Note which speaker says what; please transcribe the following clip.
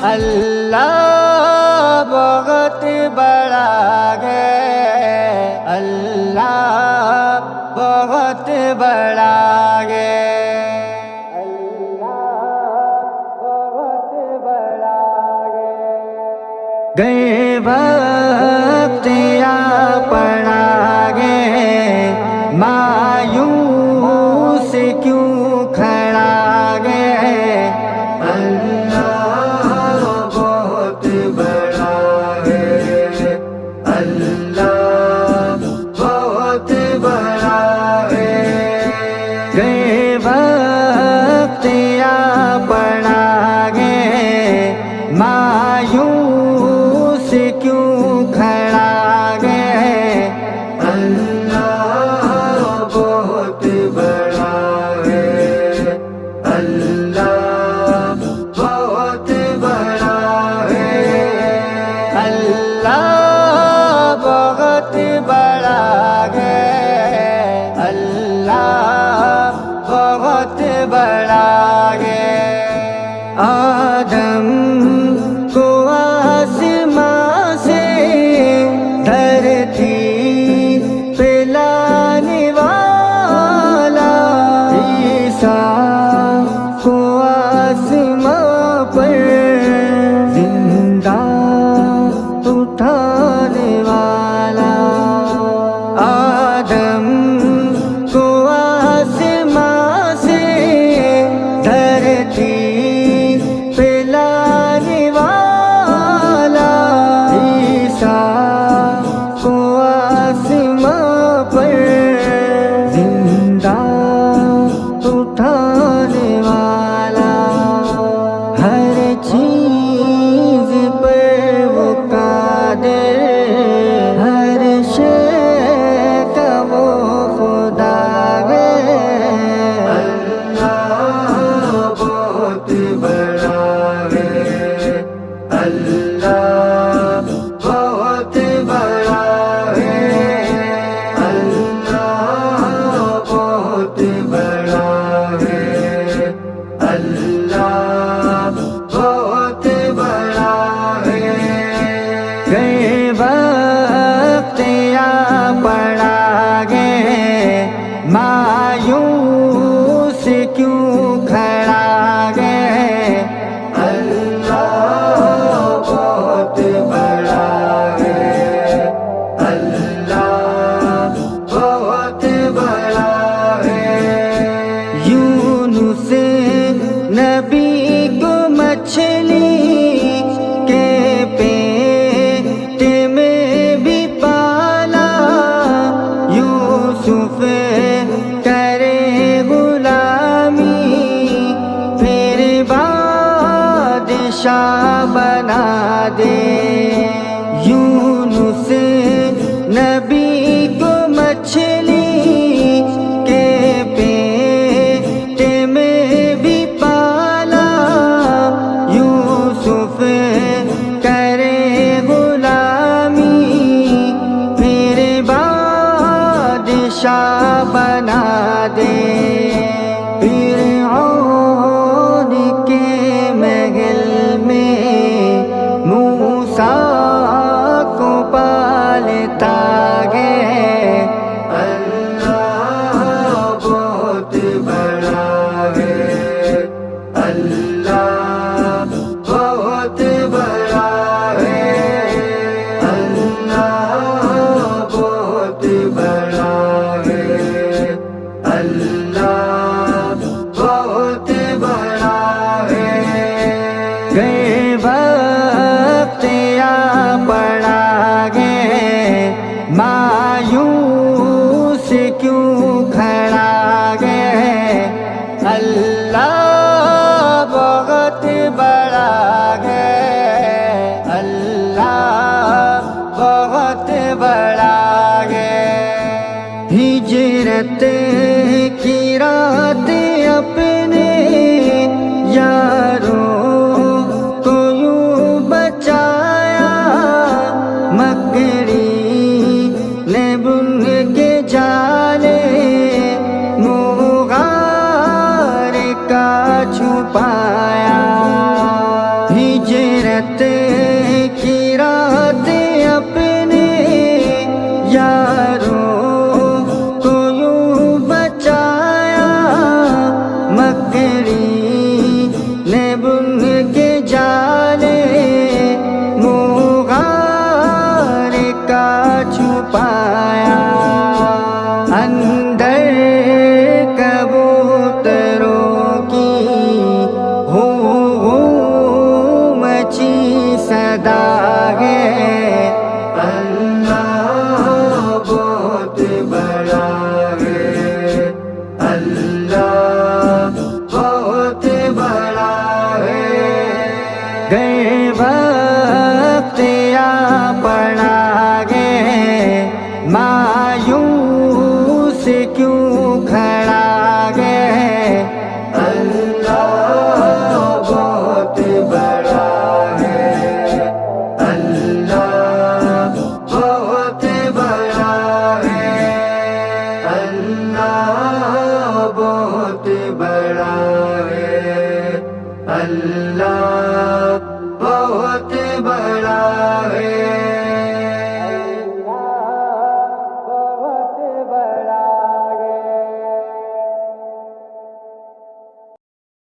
Speaker 1: اللہ بہت بڑا ہے، اللہ بہت بڑا ہے، اللہ بہت بڑا ہے۔ گئے وقت یا پڑا گے، مایوس کیوں کھڑا گے، اللہ بہت بڑا ہے، اللہ بہت بڑا ہے۔ گئے وقت یا پڑا گے، مایوس کیوں کھڑا گے، اللہ بہت بڑا ہے، اللہ بہت بڑا ہے، اللہ بہت بڑا ہے، اللہ بہت بڑا ہے۔ آدم کو آسمان سے دھرتی پہ لانے والا، عیسیٰ کو آسمان پر زندہ اٹھانے والا، آدم کو آسمان سے دھرتی پہ لانے والا، عیسیٰ کو آسمان پر زندہ اٹھانے والا، ہر چیز پر وہ قادر، ہر شے کا وہ خدا ہے، اللہ بہت بڑا ہے، اللہ بہت بڑا ہے، اللہ بہت بڑا ہے، اللہ بہت بڑا ہے۔ گئے وقت یا پڑا گے، مایوس کیوں کھڑا گے، اللہ بہت بڑا ہے، اللہ بہت بڑا ہے۔ یونس نبی کو مچھلی کے پیٹ میں بھی پالا، یوسف کرے غلامی پھر بادشاہ بنا دے، یونس نبی کو مچھلی کے پیٹ میں بھی پالا، یوسف کرے غلامی پھر بادشاہ بنا دے، فرعون کے محل میں موسیٰ کو پالتا گے، اللہ بہت بڑا ہے، اللہ بہت بڑا ہے، اللہ بہت بڑا ہے، اللہ بہت بڑا ہے۔ گئے وقت یا پڑا گے، مایوس کیوں کھڑا گے، اللہ بہت بڑا ہے، اللہ بہت بڑا ہے۔ ہجرت کی رات اپنے یاروں کو یوں بچایا، مکڑی نے بن کے جالے مغار کا بڑا ہے اللہ